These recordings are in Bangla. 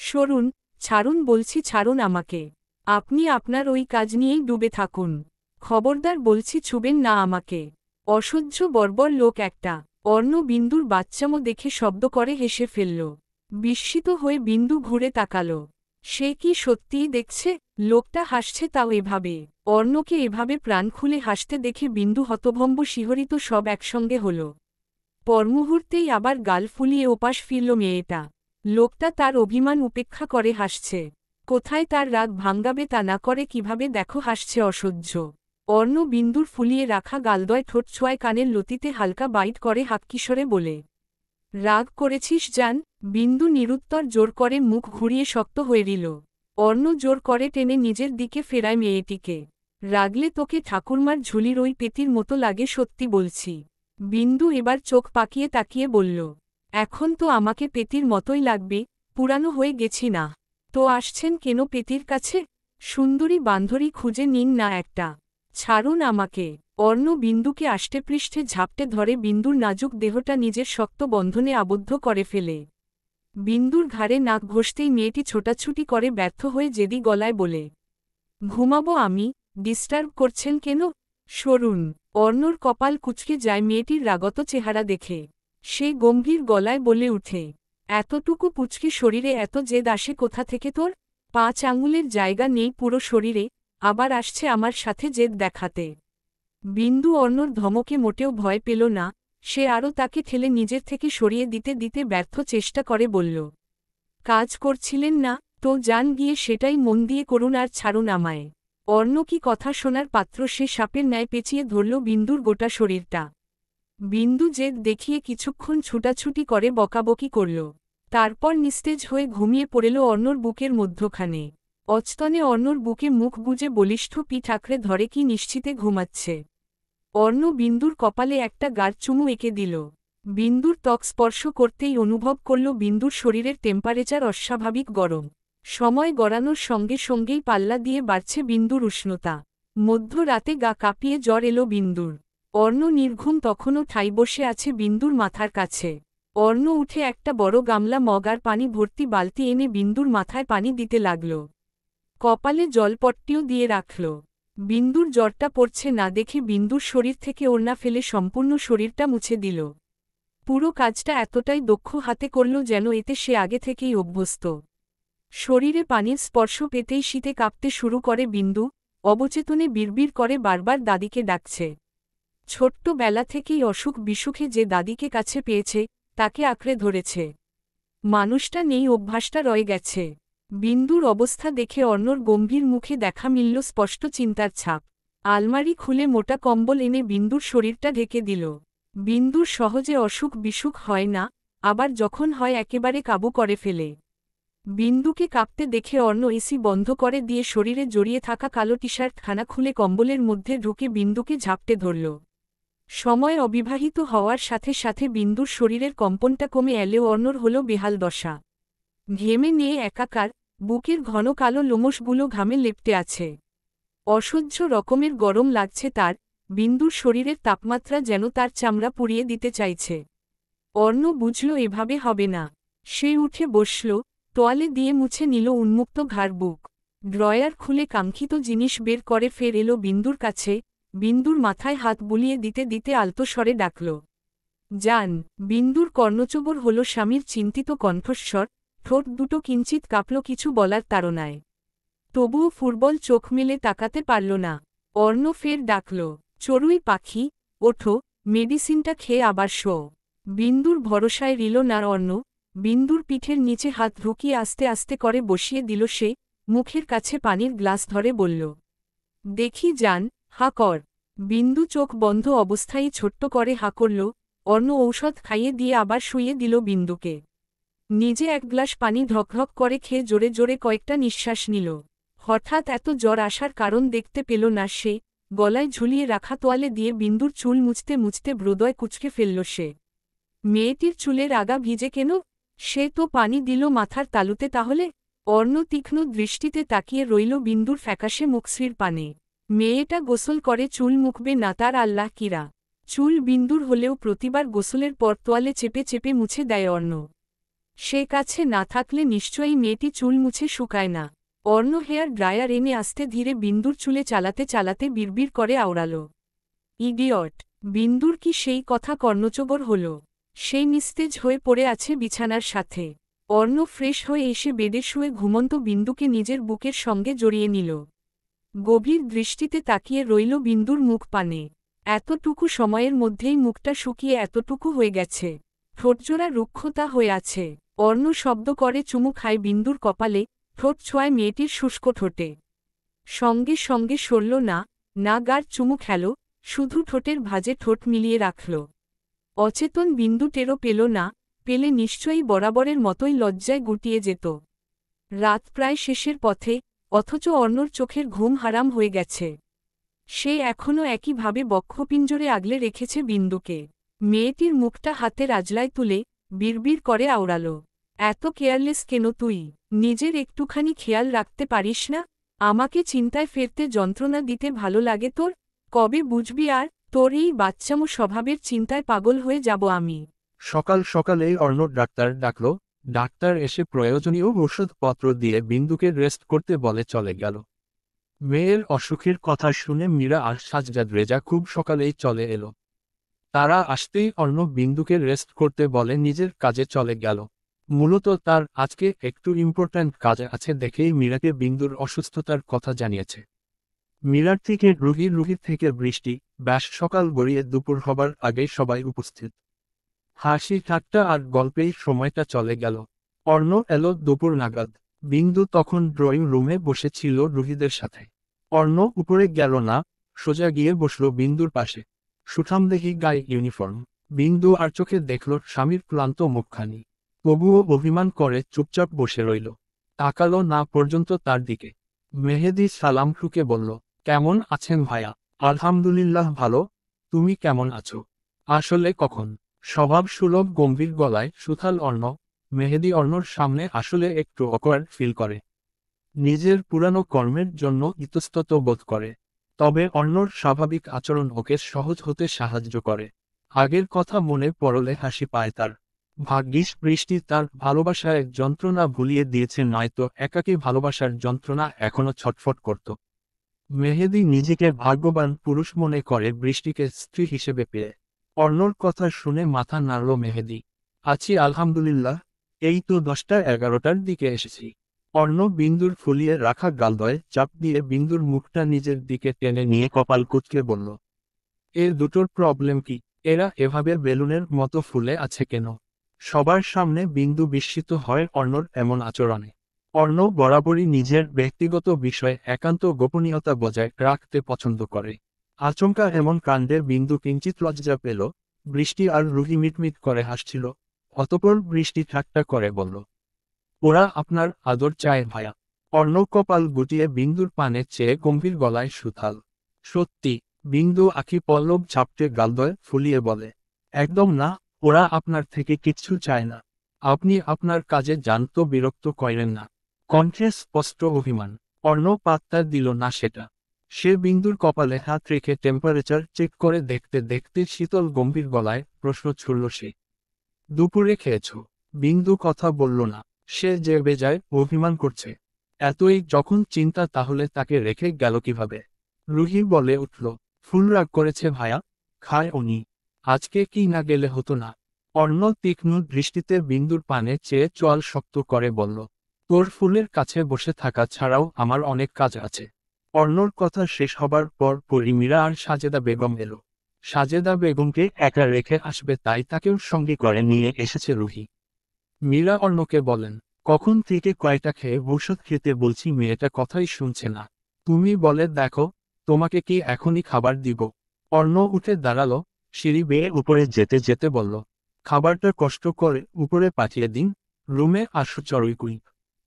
সরুন, ছাড়ুন বলছি, ছাড়ুন আমাকে। আপনি আপনার ওই কাজ নিয়েই ডুবে থাকুন। খবরদার বলছি, ছুবেন না আমাকে। অসহ্য বর্বর লোক একটা। অর্ণ বিন্দুর বাচ্চামো দেখে শব্দ করে হেসে ফেলল। বিস্মিত হয়ে বিন্দু ঘুরে তাকাল। সে কি সত্যিই দেখছে? লোকটা হাসছে, তাও এভাবে। অর্ণকে এভাবে প্রাণ খুলে হাসতে দেখে বিন্দু হতভম্ব শিহরিত, সব একসঙ্গে হল। পরমুহূর্তেই আবার গাল ফুলিয়ে ওপাশ ফিরল মেয়েটা। লোকটা তার অভিমান উপেক্ষা করে হাসছে। কোথায় তার রাগ ভাঙ্গাবে তা না করে কিভাবে দেখো হাসছে, অসহ্য। অর্ণ বিন্দুর ফুলিয়ে রাখা গালদয় ঠোঁট ছোঁয়ায় কানের লতিতে হালকা বাইট করে হাক্কিশরে বলে, রাগ করেছিস জান? বিন্দু নিরুত্তর, জোর করে মুখ ঘুরিয়ে শক্ত হয়ে রইল। অর্ণ জোর করে টেনে নিজের দিকে ফেরায় মেয়েটিকে। রাগলে তোকে ঠাকুরমার ঝুলির ওই পেতির মতো লাগে, সত্যি বলছি। বিন্দু এবার চোখ পাকিয়ে তাকিয়ে বলল, এখন তো আমাকে পেতির মতোই লাগবে, পুরানো হয়ে গেছি না? তো আসছেন কেন পেতির কাছে? সুন্দরী বান্ধরী খুঁজে নিন না একটা। ছাড়ুন আমাকে। অর্ণ বিন্দুকে আষ্টেপৃষ্ঠে ঝাপটে ধরে বিন্দুর নাজুক দেহটা নিজের শক্ত বন্ধনে আবদ্ধ করে ফেলে। বিন্দুর ঘাড়ে নাক ঘষতেই মেয়েটি ছোটাছুটি করে ব্যর্থ হয়ে জেদি গলায় বলে, ঘুমাবো আমি, ডিস্টার্ব করছেন কেন? সরুন। অর্ণর কপাল কুঁচকে যায় মেয়েটির রাগত চেহারা দেখে। সে গম্ভীর গলায় বলে উঠে, এতটুকু পুচকে শরীরে এত জেদ আসে কোথা থেকে তোর? 5 আঙুলের জায়গা নেই পুরো শরীরে, আবার আসছে আমার সাথে জেদ দেখাতে। বিন্দু অর্ণর ধমকে মোটেও ভয় পেল না। সে আরও তাকে ঠেলে নিজের থেকে সরিয়ে দিতে দিতে ব্যর্থ চেষ্টা করে বলল, কাজ করছিলেন না তো যান গিয়ে, সেটাই মন দিয়ে করুন আর ছাড়ুন আমায়। অর্ণ কি কথা শোনার পাত্র? সে সাপের ন্যায় পেঁচিয়ে ধরল বিন্দুর গোটা শরীরটা। বিন্দু জেদ দেখিয়ে কিছুক্ষণ ছুটাছুটি করে বকাবকি করল। তারপর নিস্তেজ হয়ে ঘুমিয়ে পড়েল অর্ণর বুকের মধ্যখানে। অচতনে অর্ণর বুকে মুখ গুজে বলিষ্ঠ পিঠ আঁকড়ে ধরে কি নিশ্চিতে ঘুমাচ্ছে। অর্ণ বিন্দুর কপালে একটা গাঢ় চুমু এঁকে দিল। বিন্দুর ত্বক স্পর্শ করতেই অনুভব করল বিন্দুর শরীরের টেম্পারেচার অস্বাভাবিক গরম। সময় গড়ানোর সঙ্গে সঙ্গেই পাল্লা দিয়ে বাড়ছে বিন্দুর উষ্ণতা। মধ্যরাতে গা কাঁপিয়ে জ্বর এলো বিন্দুর। অর্ণ নির্ঘুম তখনও ঠাই বসে আছে বিন্দুর মাথার কাছে। অর্ণ উঠে একটা বড় গামলা মগ আর পানি ভর্তি বালতি এনে বিন্দুর মাথায় পানি দিতে লাগল। কপালে জলপট্টিও দিয়ে রাখল। বিন্দুর জ্বরটা পড়ছে না দেখে বিন্দুর শরীর থেকে ওড়না ফেলে সম্পূর্ণ শরীরটা মুছে দিল। পুরো কাজটা এতটাই দক্ষ হাতে করল যেন এতে সে আগে থেকেই অভ্যস্ত। শরীরে পানির স্পর্শ পেতেই শীতে কাঁপতে শুরু করে বিন্দু। অবচেতনে বিড়বিড় করে বারবার দাদিকে ডাকছে। ছোট্টবেলা থেকেই অসুখ বিসুখে যে দাদিকে কাছে পেয়েছে, তাকে আঁকড়ে ধরেছে। মানুষটা নেই, অভ্যাসটা রয়ে গেছে। বিন্দুর অবস্থা দেখে অর্ণর গম্ভীর মুখে দেখা মিলল স্পষ্ট চিন্তার ছাপ। আলমারি খুলে মোটা কম্বল এনে বিন্দুর শরীরটা ঢেকে দিল। বিন্দুর সহজে অসুখ বিসুখ হয় না, আবার যখন হয় একেবারে কাবু করে ফেলে। বিন্দুকে কাঁপতে দেখে অর্ণ এসি বন্ধ করে দিয়ে শরীরে জড়িয়ে থাকা কালো টি-শার্ট খানা খুলে কম্বলের মধ্যে ঢুকে বিন্দুকে ঝাপটে ধরল। সময় অবিবাহিত হওয়ার সাথে সাথে বিন্দুর শরীরের কম্পনটা কমে এলেও অর্ণর হল বেহাল দশা। ঘেমে নিয়ে একাকার, বুকের ঘন কালো লোমশগুলো ঘামে লেপ্টে আছে। অসহ্য রকমের গরম লাগছে তার। বিন্দুর শরীরের তাপমাত্রা যেন তার চামড়া পুড়িয়ে দিতে চাইছে। অর্ণ বুঝল এভাবে হবে না। সে উঠে বসল, তোয়ালে দিয়ে মুছে নিল উন্মুক্ত ঘাড় বুক। ড্রয়ার খুলে কাঙ্ক্ষিত জিনিস বের করে ফের এলো বিন্দুর কাছে। বিন্দুর মাথায় হাত বুলিয়ে দিতে দিতে আলতো স্বরে ডাকল, যান। বিন্দুর কর্ণচোবর হল স্বামীর চিন্তিত কণ্ঠস্বর। ঠোঁট দুটো কিঞ্চিত কাঁপল কিছু বলার তাড়নায়। তবুও ফুটবল চোখ মেলে তাকাতে পারল না। অর্ণ ফের ডাকল, চড়ুই পাখি, ওঠো, মেডিসিনটা খেয়ে আবার শো। বিন্দুর ভরসায় রিল না অর্ণ। বিন্দুর পিঠের নিচে হাত ঢুকিয়ে আস্তে আস্তে করে বসিয়ে দিল সে। মুখের কাছে পানির গ্লাস ধরে বলল, দেখি যান, হা কর। বিন্দু চোখ বন্ধ অবস্থায় ছোট্ট করে হা করল। অর্ণ ঔষধ খাইয়ে দিয়ে আবার শুইয়ে দিল বিন্দুকে। নিজে এক গ্লাস পানি ঢকঢক করে খেয়ে জোরে জোরে কয়েকটা নিঃশ্বাস নিল। হঠাৎ এত জ্বর আসার কারণ দেখতে পেল না সে। গলায় ঝুলিয়ে রাখা তোয়ালে দিয়ে বিন্দুর চুল মুছতে মুছতে ব্রোদয় কুঁচকে ফেলল সে। মেয়েটির চুলের আগা ভিজে কেন? সে তো পানি দিল মাথার তালুতে তাহলে। অর্ণ তীক্ষ্ণ দৃষ্টিতে তাকিয়ে রইল বিন্দুর ফ্যাকাশে মুখশ্রীর পানে। মেয়েটা গোসল করে চুল মুখবে না তার আল্লাহ কিরা। চুল বিন্দুর হলেও প্রতিবার গোসলের পর তোয়ালে চেপে চেপে মুছে দেয় অর্ণ। সে কাছে না থাকলে নিশ্চয়ই মেয়েটি চুল মুছে শুকায় না। অর্ণ হেয়ার ড্রায়ার এনে আস্তে ধীরে বিন্দুর চুলে চালাতে চালাতে বিড়বিড় করে আওড়াল, ইডিয়ট! বিন্দুর কি সেই কথা কর্ণচোবর হল? সেই নিস্তেজ হয়ে পড়ে আছে বিছানার সাথে। অর্ণ ফ্রেশ হয়ে এসে বেডে শুয়ে ঘুমন্ত বিন্দুকে নিজের বুকের সঙ্গে জড়িয়ে নিল। গভীর দৃষ্টিতে তাকিয়ে রইল বিন্দুর মুখ পানে। এতটুকু সময়ের মধ্যেই মুখটা শুকিয়ে এতটুকু হয়ে গেছে। ঠোঁটজোড়া রুক্ষতা হয়ে আছে। অর্ণ শব্দ করে চুমু খায় বিন্দুর কপালে, ঠোঁট ছোঁয়ায় মেয়েটির শুষ্ক ঠোঁটে। সঙ্গে সঙ্গে সরল না, না গাঢ় চুমু খেল, শুধু ঠোঁটের ভাঁজে ঠোঁট মিলিয়ে রাখল। অচেতন বিন্দু টেরও পেল না, পেলে নিশ্চয়ই বরাবরের মতোই লজ্জায় গুটিয়ে যেত। রাত প্রায় শেষের পথে, অথচ অর্ণর চোখের ঘুম হারাম হয়ে গেছে। সে এখনও একইভাবে বক্ষপিঞ্জরে আগলে রেখেছে বিন্দুকে। মেয়েটির মুখটা হাতের আজলায় তুলে বিড়বিড় করে আওড়াল, এত কেয়ারলেস কেন তুই? নিজের একটুখানি খেয়াল রাখতে পারিস না? আমাকে চিন্তায় ফেরতে যন্ত্রণা দিতে ভালো লাগে তোর? কবে বুঝবি আর? তোর এই বাচ্চামো স্বভাবের চিন্তায় পাগল হয়ে যাব আমি। সকাল সকালেই অর্ণব ডাক্তার ডাকল। ডাক্তার এসে প্রয়োজনীয় ওষুধপত্র দিয়ে বিন্দুকে রেস্ট করতে বলে চলে গেল। মেয়ের অসুখের কথা শুনে মীরা আর সাজজাদ রেজা খুব সকালেই চলে এলো। তারা আসতেই অর্ণব বিন্দুকে রেস্ট করতে বলে নিজের কাজে চলে গেল। মূলত তার আজকে একটু ইম্পর্ট্যান্ট কাজ আছে দেখেই মীরাকে বিন্দুর অসুস্থতার কথা জানিয়েছে। মীরার থেকে রুগীর থেকে বৃষ্টি, ব্যাস সকাল গড়িয়ে দুপুর হবার আগেই সবাই উপস্থিত। হাসি ঠাট্টা আর গল্পেই সময়টা চলে গেল। অর্ণ এলো দুপুর নাগাদ। বিন্দু তখন ড্রয়িং রুমে বসেছিল রুগীদের সাথে। অর্ণ উপরে গেল না, সোজা গিয়ে বসল বিন্দুর পাশে। সুঠামদেহী গায়ে ইউনিফর্ম। বিন্দু আর চোখে দেখল স্বামীর ক্লান্ত মুখখানি। তবুও অভিমান করে চুপচাপ বসে রইল, তাকালো না পর্যন্ত তার দিকে। মেহেদী সালাম ঠুকে বলল, কেমন আছেন ভাইয়া? আলহামদুলিল্লাহ ভালো। তুমি কেমন আছো? আসলে কখন? স্বভাব সুলভ গম্ভীর গলায় সুথাল অর্ণ। মেহেদী অর্ণর সামনে আসলে একটু অকওয়ার্ড ফিল করে। নিজের পুরানো কর্মের জন্য ইতস্তত বোধ করে। তবে অর্ণর স্বাভাবিক আচরণ ওকে সহজ হতে সাহায্য করে। আগের কথা মনে পড়লে হাসি পায় তার। ভাগ্যিস বৃষ্টি তার ভালোবাসায় যন্ত্রণা ভুলিয়ে দিয়েছে, নয়তো একাকী ভালোবাসার যন্ত্রণা এখনো ছটফট করত। মেহেদী নিজেকে ভাগ্যবান পুরুষ মনে করে বৃষ্টিকে স্ত্রী হিসেবে পেয়ে। অর্ণর কথা শুনে মাথা নাড়ল মেহেদী। আছি আলহামদুলিল্লাহ, এই তো 10টা-11টার দিকে এসেছি। অর্ণ বিন্দুর ফুলিয়ে রাখা গালদয়ে চাপ দিয়ে বিন্দুর মুখটা নিজের দিকে টেনে নিয়ে কপাল কুঁচকে বলল, এর দুটোর প্রবলেম কি? এরা এভাবে বেলুনের মতো ফুলে আছে কেন? সবার সামনে বিন্দু বিস্মিত হয় অর্ণর এমন আচরণে। অর্ণ বরাবরই নিজের ব্যক্তিগত বিষয়ে একান্ত গোপনীয়তা বজায় রাখতে পছন্দ করে। আচমকা এমন কাণ্ডে বিন্দু কিঞ্চিত লজ্জা পেল। বৃষ্টি আর রুহি মিটমিট করে হাসছিল। অতঃপর বৃষ্টি ঠাট্টা করে বলল, ওরা আপনার আদর চায় ভায়া। অর্ণ কপাল গুটিয়ে বিন্দুর পানে চেয়ে গম্ভীর গলায় সুথাল, সত্যি? বিন্দু আঁখি পল্লব ঝাপটে গালদয় ফুলিয়ে বলে, একদম না, ওরা আপনার থেকে কিচ্ছু চায় না। আপনি আপনার কাজে যান তো বিরক্ত করেন না। কণ্ঠে স্পষ্ট অভিমান। অর্ণ পাত্তা দিল না সেটা। সে বিন্দুর কপালে হাত রেখে টেম্পারেচার চেক করে দেখতে দেখতে শীতল গম্ভীর গলায় প্রশ্ন ছুড়ল সে, দুপুরে খেয়েছ? বিন্দু কথা বলল না। সে যে বেজায় অভিমান করছে। এতই যখন চিন্তা তাহলে তাকে রেখে গেল কিভাবে? রুহি বলে উঠল, ফুল রাগ করেছে ভায়া, খায় উনি। আজকে কি না গেলে হতো না? অর্ণ তীক্ষ্ণ দৃষ্টিতে বিন্দুর পানে চেয়ে চোয়াল শক্ত করে বলল, তোর ফুলের কাছে বসে থাকা ছাড়াও আমার অনেক কাজ আছে। অর্ণর কথা শেষ হবার পর মীরা আর সাজেদা বেগম এলো। সাজেদা বেগমকে একা রেখে আসবে তাই তাকেও সঙ্গে করে নিয়ে এসেছে রুহি। মীরা অর্ণকে বলেন, কখন থেকে কয়টা খেয়ে ঔষধ খেতে বলছি, মেয়েটা কথাই শুনছে না। তুমি বলে দেখো, তোমাকে কি এখনই খাবার দিব? অর্ণ উঠে দাঁড়ালো, সিঁড়ি বেয়ে উপরে যেতে যেতে বলল, খাবারটা কষ্ট করে উপরে পাঠিয়ে দিন, রুমে আসো চড়ুইকুই।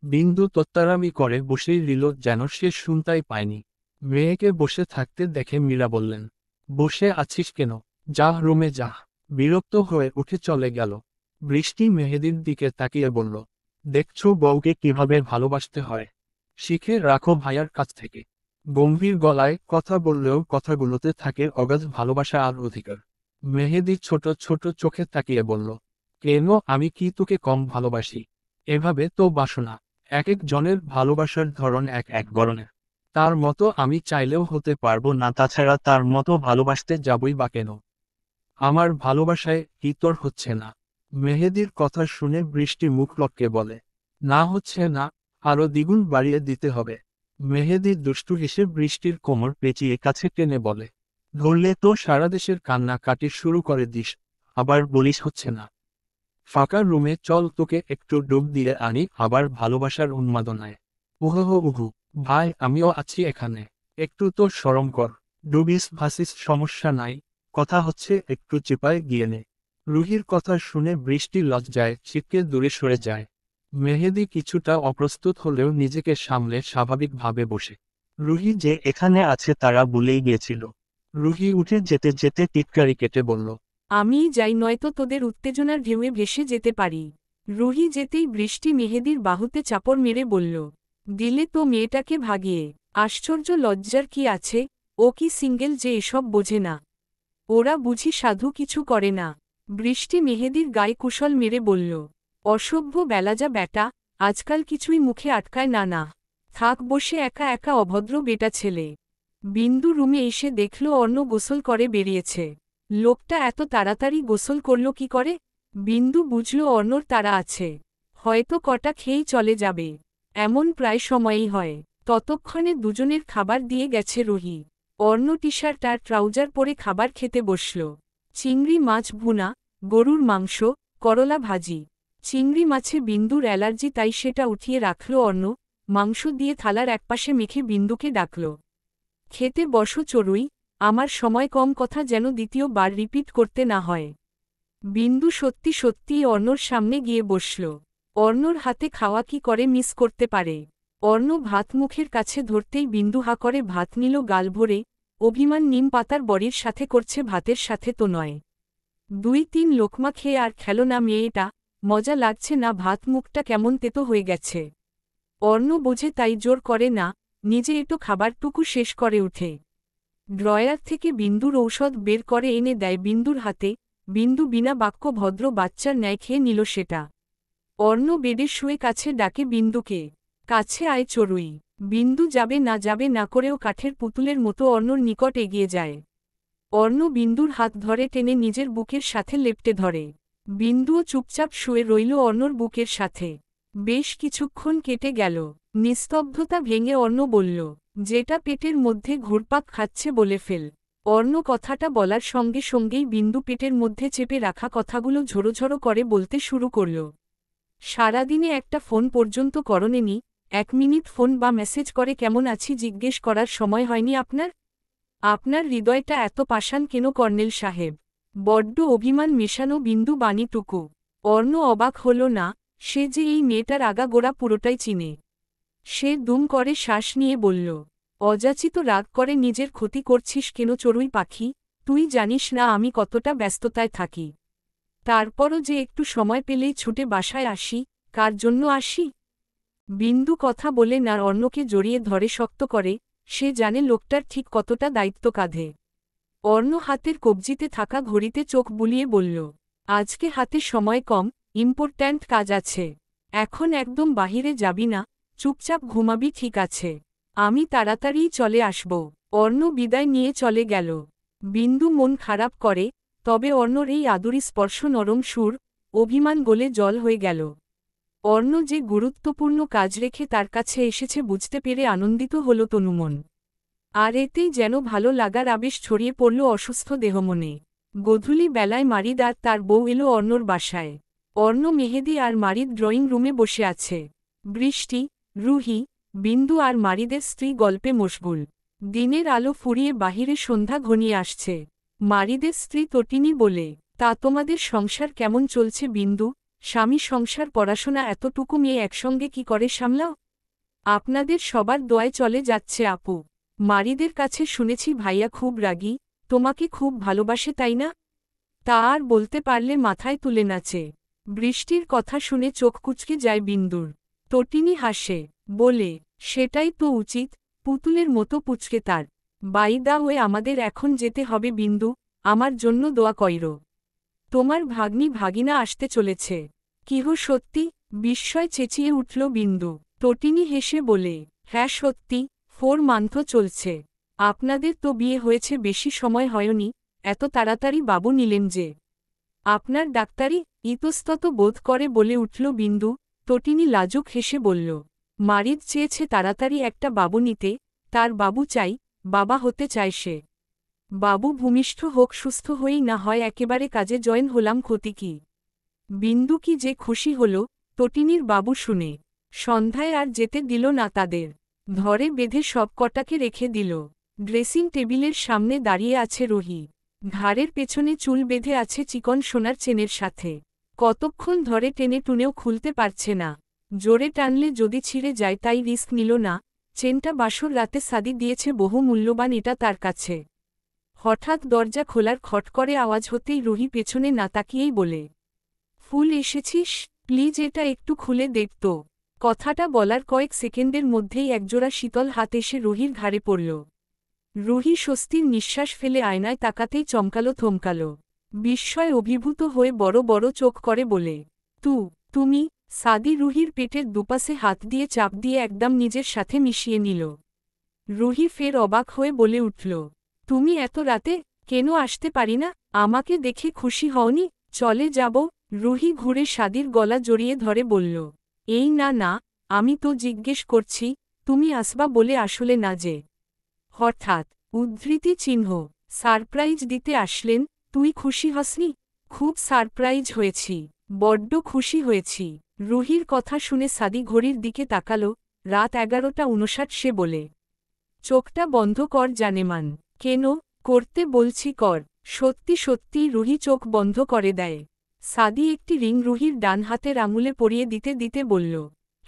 বিন্দু তত্তারামি করে বসেই রইল যেন সে শুনতাই পায়নি। মেয়েকে বসে থাকতে দেখে মীরা বললেন, বসে আছিস কেন? যা রুমে যা। বিরক্ত হয়ে উঠে চলে গেল। বৃষ্টি মেহেদীর দিকে তাকিয়ে বলল, দেখছো বউকে কিভাবে ভালোবাসতে হয়? শিখে রাখো ভাইয়ার কাছ থেকে। গম্ভীর গলায় কথা বললেও কথাগুলোতে থাকে অগাধ ভালোবাসা আর অধিকার। মেহেদী ছোট ছোট চোখে তাকিয়ে বলল, কেন, আমি কি তোকে কম ভালোবাসি? এভাবে তো বাসনা। এক এক জনের ভালোবাসার ধরন এক এক ধরনের। তার মতো আমি চাইলেও হতে পারবো না, তাছাড়া তার মতো ভালোবাসতে যাবই বা কেন? আমার ভালোবাসায় কি তোর হচ্ছে না? মেহেদির কথা শুনে বৃষ্টি মুখ লটকে বলে, না হচ্ছে না, আরো দ্বিগুণ বাড়িয়ে দিতে হবে। মেহেদি দুষ্টু হেসে বৃষ্টির কোমর পেঁচিয়ে কাছে টেনে বলে, ধরলে তো সারা দেশের কান্না কাটি শুরু করে দিস, আবার বলিস হচ্ছে না। ফাঁকা রুমে চল, তোকে একটু ডুব দিয়ে আনি আবার ভালোবাসার উন্মাদনায়। উহু উহু, ভাই আমিও আছি এখানে, একটু তো শরম কর। ডুবিস ভাসিস সমস্যা নাই, কথা হচ্ছে একটু চিপায় গিয়ে নে। রুহির কথা শুনে বৃষ্টি লজ্জায় ছিটকে দূরে সরে যায়। মেহেদি কিছুটা অপ্রস্তুত হলেও নিজেকে সামলে স্বাভাবিকভাবে বসে। রুহি যে এখানে আছে তারা ভুলেই গিয়েছিল। রুহি উঠে যেতে যেতে টিটকারি কেটে বলল, আমিই যাই, নয়তো তোদের উত্তেজনার ঢেউয়ে ভেসে যেতে পারি। রুহি যেতেই বৃষ্টি মেহেদির বাহুতে চাপড় মেরে বলল, দিলে তো মেয়েটাকে ভাগিয়ে। আশ্চর্য, লজ্জার কি আছে? ও কি সিঙ্গেল যে এসব বোঝে না? ওরা বুঝি সাধু কিছু করে না? বৃষ্টি মেহেদির গায়ে কুশল মেরে বলল, অসভ্য বেলাজা ব্যাটা, আজকাল কিছুই মুখে আটকায় না। না থাক বসে একা একা, অভদ্র বেটা ছেলে। বিন্দু রুমে এসে দেখল অর্ণ গোসল করে বেরিয়েছে। লোকটা এত তাড়াতাড়ি গোসল করল কি করে? বিন্দু বুঝল অর্ণর তাড়া আছে, হয়তো কটা খেয়েই চলে যাবে। এমন প্রায় সময়ই হয়। ততক্ষণে দুজনের খাবার দিয়ে গেছে রুহি। অর্ণ টি শার্ট আর ট্রাউজার পরে খাবার খেতে বসল। চিংড়ি মাছ ভুনা, গরুর মাংস, করলা ভাজি। চিংড়ি মাছে বিন্দুর অ্যালার্জি, তাই সেটা উঠিয়ে রাখল অর্ণ। মাংস দিয়ে থালার একপাশে মেখে বিন্দুকে ডাকল, খেতে বসো চড়ুই, আমার সময় কম, কথা যেন দ্বিতীয়বার রিপিট করতে না হয়। বিন্দু সত্যি সত্যিই অর্ণর সামনে গিয়ে বসল। অর্ণর হাতে খাওয়া কি করে মিস করতে পারে? অর্ণ ভাত মুখের কাছে ধরতেই বিন্দু হা করে ভাত নিল গাল ভরে। অভিমান নিম পাতার বড়ির সাথে করছে, ভাতের সাথে তো নয়। 2-3 লোকমা খেয়ে আর খেল না মেয়েটা, মজা লাগছে না, ভাত মুখটা কেমন তেতো হয়ে গেছে। অর্ণ বোঝে তাই জোর করে না, নিজে একটু খাবারটুকু শেষ করে উঠে ড্রয়ার থেকে বিন্দুর ঔষধ বের করে এনে দেয় বিন্দুর হাতে। বিন্দু বিনা বাক্য ভদ্র বাচ্চার ন্যায় খেয়ে নিল সেটা। অর্ণ বেডে শুয়ে কাছে ডাকে বিন্দুকে, কাছে আয় চড়ুই। বিন্দু যাবে না করেও কাঠের পুতুলের মতো অর্ণর নিকট এগিয়ে যায়। অর্ণ বিন্দুর হাত ধরে টেনে নিজের বুকের সাথে লেপ্টে ধরে। বিন্দুও চুপচাপ শুয়ে রইল অর্ণর বুকের সাথে। বেশ কিছুক্ষণ কেটে গেল। নিস্তব্ধতা ভেঙে অর্ণ বলল, যেটা পেটের মধ্যে ঘুরপাক খাচ্ছে বলে ফেল। অর্ণ কথাটা বলার সঙ্গে সঙ্গেই বিন্দু পেটের মধ্যে চেপে রাখা কথাগুলো ঝোড়ো করে বলতে শুরু করল। সারাদিনে একটা ফোন পর্যন্ত করোনি, 1 মিনিট ফোন বা মেসেজ করে কেমন আছি জিজ্ঞেস করার সময় হয়নি আপনার? আপনার হৃদয়টা এত পাষাণ কেন কর্নেল সাহেব? বড্ড অভিমান মেশানো বিন্দু বাণীটুকু। অর্ণ অবাক হল না, সে যে এই মেয়েটার আগাগোড়া পুরোটাই চিনে। সে দুম করে শ্বাস নিয়ে বলল, অযাচিত রাগ করে নিজের ক্ষতি করছিস কেন চড়ুই পাখি? তুই জানিস না আমি কতটা ব্যস্ততায় থাকি। তারপরও যে একটু সময় পেলেই ছুটে বাসায় আসি। কার জন্য আসি? বিন্দু কথা বলে না, অর্ণকে জড়িয়ে ধরে শক্ত করে। সে জানে লোকটার ঠিক কতটা দায়িত্ব কাঁধে। অর্ণ হাতের কবজিতে থাকা ঘড়িতে চোখ বুলিয়ে বলল, আজকে হাতে সময় কম, ইম্পর্ট্যান্ট কাজ আছে। এখন একদম বাহিরে যাবি না, চুপচাপ ঘুমাবি, ঠিক আছে? আমি তাড়াতাড়িই চলে আসব। অর্ণ বিদায় নিয়ে চলে গেল। বিন্দু মন খারাপ করে, তবে অর্ণর এই আদুরি স্পর্শ, নরম সুর, অভিমান গলে জল হয়ে গেল। অর্ণ যে গুরুত্বপূর্ণ কাজ রেখে তার কাছে এসেছে বুঝতে পেরে আনন্দিত হল তনুমন। আর এতেই যেন ভালো লাগার আবেশ ছড়িয়ে পড়ল অসুস্থ দেহমনে। গোধূলি বেলায় মারিদ আর তার বউ এলো অর্ণর বাসায়। অর্ণ, মেহেদি আর মারিদ ড্রয়িং রুমে বসে আছে। বৃষ্টি, রুহি, বিন্দু আর মারিদের স্ত্রী গল্পে মশগুল। দিনের আলো ফুরিয়ে বাহিরে সন্ধ্যা ঘনিয়ে আসছে। মারিদের স্ত্রী তটিনী বলে, তা তোমাদের সংসার কেমন চলছে বিন্দু? স্বামী, সংসার, পড়াশোনা, এতটুকু মেয়ে একসঙ্গে কি করে সামলাও? আপনাদের সবার দোয়ায় চলে যাচ্ছে আপু। মারিদের কাছে শুনেছি ভাইয়া খুব রাগী, তোমাকে খুব ভালোবাসে তাই না? তা আর বলতে পারলে মাথায় তুলে নাচে। বৃষ্টির কথা শুনে চোখ কুঁচকে যায় বিন্দুর। তটিনী হাসে, বলে, সেটাই তো উচিত, পুতুলের মতো পুচকে তার। বাই দা ওয়ে আমাদের এখন যেতে হবে বিন্দু, আমার জন্য দোয়া কইরো। তোমার ভাগ্নি ভাগিনা আসতে চলেছে। কিহ সত্যি? বিস্ময় চেঁচিয়ে উঠল বিন্দু। তটিনী হেসে বলে, হ্যাঁ সত্যি, 4 মান্থ চলছে। আপনাদের তো বিয়ে হয়েছে বেশি সময় হয়নি, এত তাড়াতাড়ি বাবু নিলেন যে। আপনার ডাক্তারি? ইতস্তত বোধ করে বলে উঠল বিন্দু। তটিনী লাজুক হেসে বলল, মারিদ চেয়েছে তাড়াতাড়ি একটা বাবু নিতে, তার বাবু চাই, বাবা হতে চায় সে। বাবু ভূমিষ্ঠ হোক, সুস্থ হয়েই না হয় একেবারে কাজে জয়েন হলাম, ক্ষতি কি? বিন্দু কি যে খুশি হল তটিনীর বাবু শুনে। সন্ধ্যায় আর যেতে দিল না তাদের। ধরে বেঁধে সব কটাকে রেখে দিল। ড্রেসিং টেবিলের সামনে দাঁড়িয়ে আছে রুহি। ঘাড়ের পেছনে চুল বেঁধে আছে চিকন সোনার চেনের সাথে। কতক্ষণ ধরে টেনে টুনেও খুলতে পারছে না। জোরে টানলে যদি ছিঁড়ে যায় তাই রিস্ক নিল না। চেনটা বাসর রাতে সাদি দিয়েছে, বহু মূল্যবান এটা তার কাছে। হঠাৎ দরজা খোলার খট করে আওয়াজ হতেই রুহি পেছনে না তাকিয়েই বলে, ফুল এসেছিস, প্লিজ এটা একটু খুলে দেখত। কথাটা বলার কয়েক সেকেন্ডের মধ্যেই একজোড়া শীতল হাত এসে রুহির ঘাড়ে পড়ল। রুহি স্বস্তির নিঃশ্বাস ফেলে আয়নায় তাকাতেই চমকালো, থমকালো। বিস্ময় অভিভূত হয়ে বড় বড় চোখ করে বলে, তুমি? সাদি রুহির পেটের দুপাশে হাত দিয়ে চাপ দিয়ে একদম নিজের সাথে মিশিয়ে নিল। রুহি ফের অবাক হয়ে বলে উঠল, তুমি এত রাতে? কেন আসতে পারি না? আমাকে দেখে খুশি হওনি? চলে যাব। রুহি ঘুরে সাদির গলা জড়িয়ে ধরে বলল, এই না না, আমি তো জিজ্ঞেস করছি, তুমি আসবা বলে আসলে না যে। হঠাৎ উদ্ধৃতি চিহ্ন সারপ্রাইজ দিতে আসলেন? তুই খুশি হসনি? খুব সারপ্রাইজ হয়েছি, বড্ড খুশি হয়েছি। রুহির কথা শুনে সাদি ঘড়ির দিকে তাকালো। রাত 11:59 সে বলে, চোখটা বন্ধ কর জানেমান। কেন? করতে বলছি কর। সত্যি সত্যিই রুহি চোখ বন্ধ করে দেয়। সাদি একটি রিং রুহির ডান হাতের আঙুলে পরিয়ে দিতে দিতে বলল,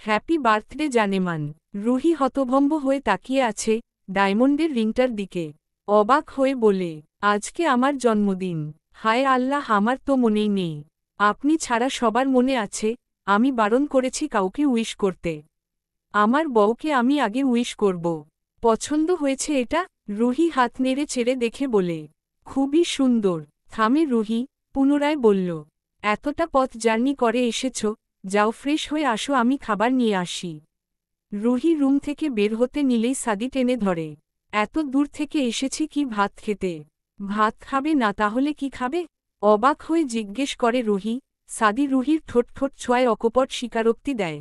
হ্যাপি বার্থডে জানেমান। রুহি হতভম্ব হয়ে তাকিয়ে আছে ডায়মন্ডের রিংটার দিকে। অবাক হয়ে বলে, আজকে আমার জন্মদিন। হায় আল্লাহ, আমার তো মনেই নেই। আপনি ছাড়া সবার মনে আছে, আমি বারণ করেছি কাউকে উইশ করতে। আমার বউকে আমি আগে উইশ করব। পছন্দ হয়েছে এটা? রুহি হাত নেড়ে চেড়ে দেখে বলে, খুবই সুন্দর। থামে রুহি, পুনরায় বলল, এতটা পথ জার্নি করে এসেছ, যাও ফ্রেশ হয়ে আসো, আমি খাবার নিয়ে আসি। রুহি রুম থেকে বের হতে নিলেই সাদি টেনে ধরে, এত দূর থেকে এসেছি কি ভাত খেতে? ভাত খাবে না তাহলে কি খাবে? অবাক হয়ে জিজ্ঞেস করে রুহি। সাদি রুহির ঠোঁট ঠোঁট ছোঁয়ায় অকপট স্বীকারোক্তি দেয়,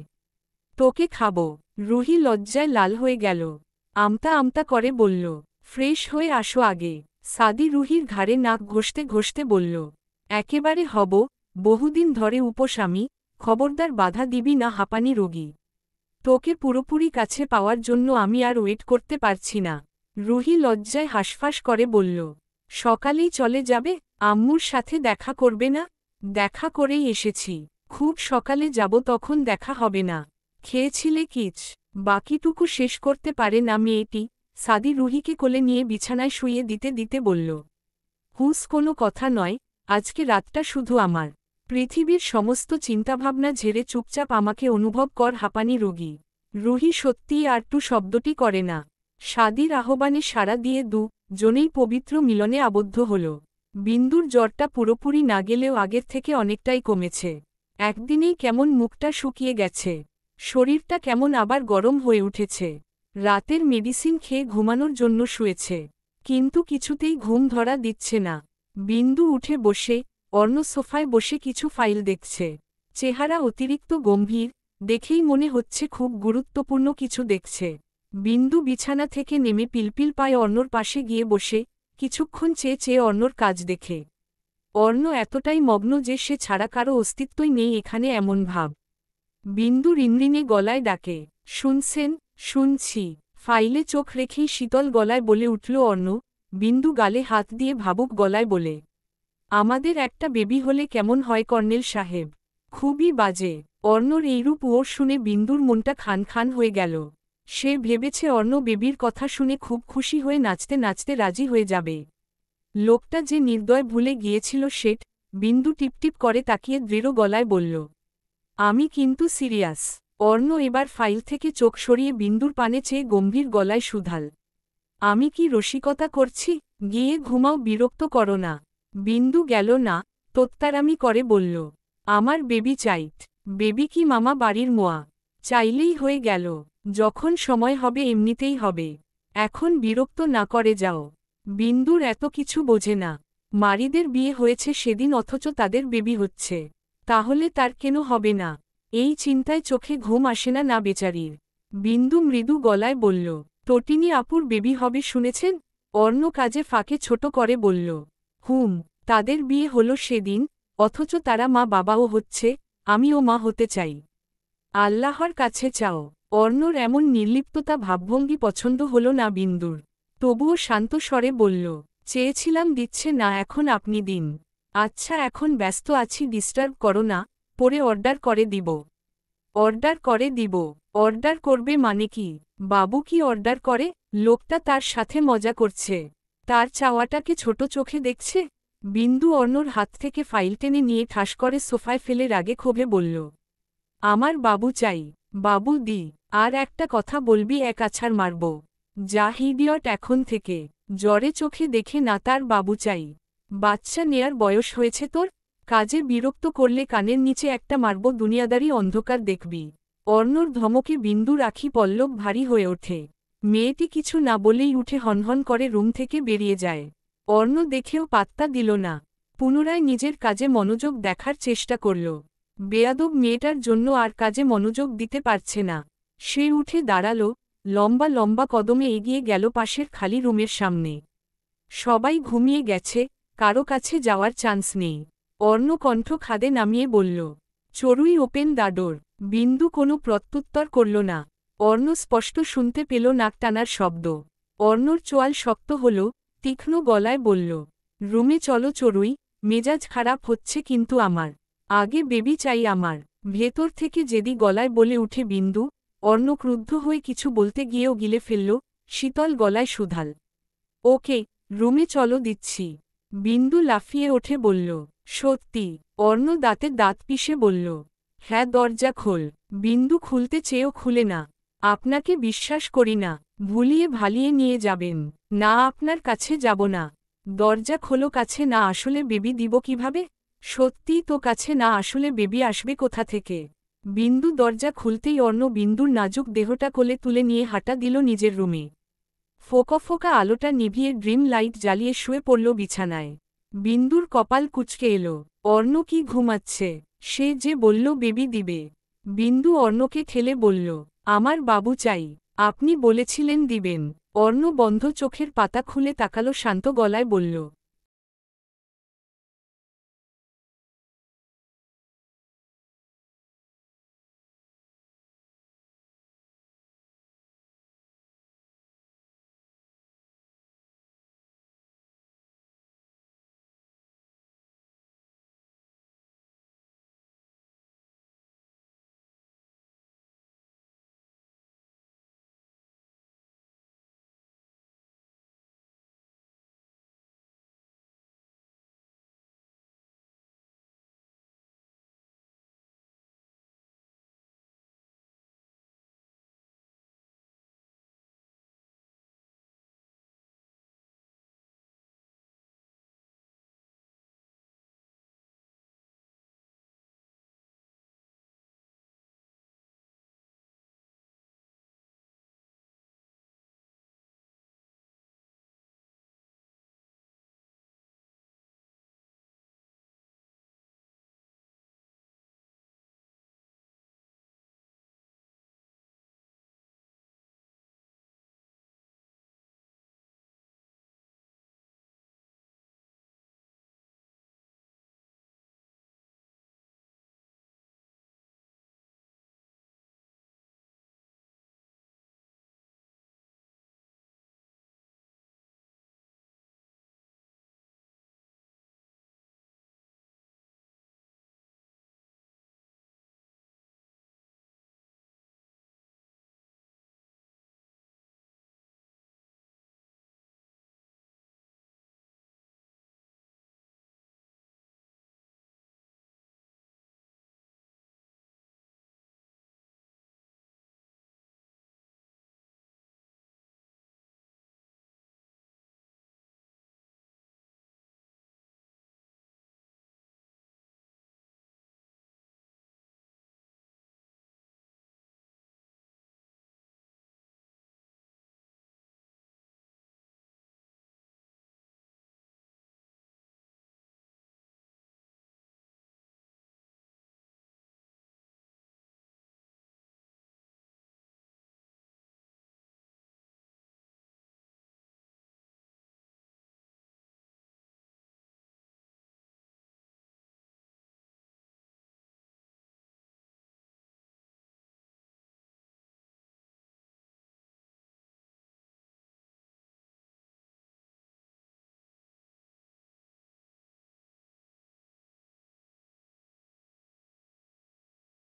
তোকে খাবো। রুহি লজ্জায় লাল হয়ে গেল। আমতা আমতা করে বলল, ফ্রেশ হয়ে আসো আগে। সাদি রুহির ঘাড়ে নাক ঘষতে ঘষতে বলল, একেবারে হব, বহুদিন ধরে উপোস আমি, খবরদার বাধা দিবি না, হাঁপানি রোগী। তোকে পুরোপুরি কাছে পাওয়ার জন্য আমি আর ওয়েট করতে পারছি না। রুহি লজ্জায় হাঁসফাঁস করে বলল, সকালেই চলে যাবে? আম্মুর সাথে দেখা করবে না? দেখা করেই এসেছি। খুব সকালে যাব, তখন দেখা হবে না। খেয়েছিলে কিছ? বাকিটুকু শেষ করতে পারে না মেয়েটি। সাদি রুহিকে কোলে নিয়ে বিছানায় শুইয়ে দিতে দিতে বলল, হুস কোনো কথা নয়, আজকে রাতটা শুধু আমার। পৃথিবীর সমস্ত চিন্তাভাবনা ঝেড়ে চুপচাপ আমাকে অনুভব কর, হাঁপানি রোগী। রুহি সত্যিই আর টু শব্দটি করে না। সাদির আহ্বানে সাড়া দিয়ে জনেই পবিত্র মিলনে আবদ্ধ হল। বিন্দুর জ্বরটা পুরোপুরি না গেলেও আগের থেকে অনেকটাই কমেছে। একদিনেই কেমন মুখটা শুকিয়ে গেছে, শরীরটা কেমন আবার গরম হয়ে উঠেছে। রাতের মেডিসিন খেয়ে ঘুমানোর জন্য শুয়েছে, কিন্তু কিছুতেই ঘুম ধরা দিচ্ছে না। বিন্দু উঠে বসে অর্ণ সোফায় বসে কিছু ফাইল দেখছে। চেহারা অতিরিক্ত গম্ভীর, দেখেই মনে হচ্ছে খুব গুরুত্বপূর্ণ কিছু দেখছে। বিন্দু বিছানা থেকে নেমে পিলপিল পায়ে অর্ণর পাশে গিয়ে বসে কিছুক্ষণ চেয়ে চেয়ে অর্ণর কাজ দেখে। অর্ণ এতটাই মগ্ন যে সে ছাড়া কারো অস্তিত্বই নেই এখানে, এমন ভাব। বিন্দু রিনরিনে গলায় ডাকে, শুনছেন? শুনছি। ফাইলে চোখ রেখেই শীতল গলায় বলে উঠল অর্ণ। বিন্দু গালে হাত দিয়ে ভাবুক গলায় বলে, আমাদের একটা বেবি হলে কেমন হয় কর্নেল সাহেব? খুবই বাজে। অর্ণর এইরূপ ওর শুনে বিন্দুর মনটা খান খান হয়ে গেল। সে ভেবেছে অর্ণ বেবির কথা শুনে খুব খুশি হয়ে নাচতে নাচতে রাজি হয়ে যাবে। লোকটা যে নির্দয় ভুলে গিয়েছিল সেট। বিন্দু টিপটিপ করে তাকিয়ে দৃঢ় গলায় বলল, আমি কিন্তু সিরিয়াস। অর্ণ এবার ফাইল থেকে চোখ সরিয়ে বিন্দুর পানে চেয়ে গম্ভীর গলায় শুধাল, আমি কি রসিকতা করছি? গিয়ে ঘুমাও, বিরক্ত করো না। বিন্দু গেল না, তোত্তারামি করে বলল, আমার বেবি চাইট। বেবি কি মামা বাড়ির মোয়া? চাইলেই হয়ে গেল, যখন সময় হবে এমনিতেই হবে। এখন বিরক্ত না করে যাও। বিন্দুর এত কিছু বোঝে না। মারিদের বিয়ে হয়েছে সেদিন অথচ তাদের বেবি হচ্ছে, তাহলে তার কেন হবে না? এই চিন্তায় চোখে ঘুম আসে না না বেচারির। বিন্দু মৃদু গলায় বলল, তটিনী আপুর বেবি হবে শুনেছেন? অর্ণ কাজে ফাঁকে ছোট করে বলল, তাদের বিয়ে হলো সেদিন, অথচ তারা মা বাবাও হচ্ছে, আমিও মা হতে চাই। আল্লাহর কাছে চাও। অর্ণর এমন নির্লিপ্ততা ভাবভঙ্গি পছন্দ হল না বিন্দুর। তবুও শান্ত স্বরে বলল, চেয়েছিলাম দিচ্ছে না, এখন আপনি দিন। আচ্ছা এখন ব্যস্ত আছি, ডিস্টার্ব করো না, পরে অর্ডার করে দিব। অর্ডার করে দিব? অর্ডার করবে মানে কি? বাবু কি অর্ডার করে? লোকটা তার সাথে মজা করছে। তার চাওয়াটাকে ছোট চোখে দেখছে। বিন্দু অর্ণর হাত থেকে ফাইল টেনে নিয়ে ঠাস করে সোফায় ফেলে রাগে ক্ষোভে বলল, আমার বাবু চাই। বাবু দি। আর একটা কথা বলবি এক আছাড় মারব। যা হিডিয়ট এখন থেকে। জ্বরে চোখে দেখে না তার বাবু চাই। বাচ্চা নেয়ার বয়স হয়েছে তোর? কাজে বিরক্ত করলে কানের নিচে একটা মারব, দুনিয়াদারি অন্ধকার দেখবি। অর্ণর ধমকে বিন্দুর আখি পল্লব ভারী হয়ে ওঠে। মেয়েটি কিছু না বলেই উঠে হনহন করে রুম থেকে বেরিয়ে যায়। অর্ণ দেখেও পাত্তা দিল না। পুনরায় নিজের কাজে মনোযোগ দেখার চেষ্টা করল। বেয়াদব মেয়েটার জন্য আর কাজে মনোযোগ দিতে পারছে না। সে উঠে দাঁড়াল, লম্বা লম্বা কদমে এগিয়ে গেল পাশের খালি রুমের সামনে। সবাই ঘুমিয়ে গেছে, কারো কাছে যাওয়ার চান্স নেই। অর্ণ কণ্ঠ খাদে নামিয়ে বলল, চড়ুই ওপেন দ্য ডোর। বিন্দু কোনো প্রত্যুত্তর করল না। অর্ণ স্পষ্ট শুনতে পেল নাক টানার শব্দ। অর্ণর চোয়াল শক্ত হল, তীক্ষ্ণ গলায় বলল, রুমে চলো চড়ুই, মেজাজ খারাপ হচ্ছে কিন্তু আমার। আগে বেবি চাই আমার। ভেতর থেকে জেদি গলায় বলে উঠে বিন্দু। অর্ণ ক্রুদ্ধ হয়ে কিছু বলতে গিয়েও গিলে ফেলল, শীতল গলায় সুধাল, ওকে, রুমে চলো দিচ্ছি। বিন্দু লাফিয়ে ওঠে বলল, সত্যি? অর্ণ দাঁতে দাঁত পিষে বলল, হ্যাঁ দরজা খোল। বিন্দু খুলতে চেয়েও খুলে না। আপনাকে বিশ্বাস করি না। ভুলিয়ে ভালিয়ে নিয়ে যাবেন। না আপনার কাছে যাব না। দরজা খোলো। কাছে না আসলে বেবি দিব কিভাবে? সত্যিই তো কাছে না আসলে বেবি আসবে কোথা থেকে? বিন্দু দরজা খুলতেই অর্ণ বিন্দুর নাজুক দেহটা কোলে তুলে নিয়ে হাঁটা দিল নিজের রুমে। ফোকা ফোকা আলোটা নিভিয়ে ড্রিম লাইট জ্বালিয়ে শুয়ে পড়ল বিছানায়। বিন্দুর কপাল কুঁচকে এলো। অর্ণ কি ঘুমাচ্ছে? সে যে বলল বেবি দিবে। বিন্দু অর্ণকে ঠেলে বলল, আমার বাবু চাই। আপনি বলেছিলেন দিবেন। অর্ণ বন্ধ চোখের পাতা খুলে তাকালো, শান্ত গলায় বলল,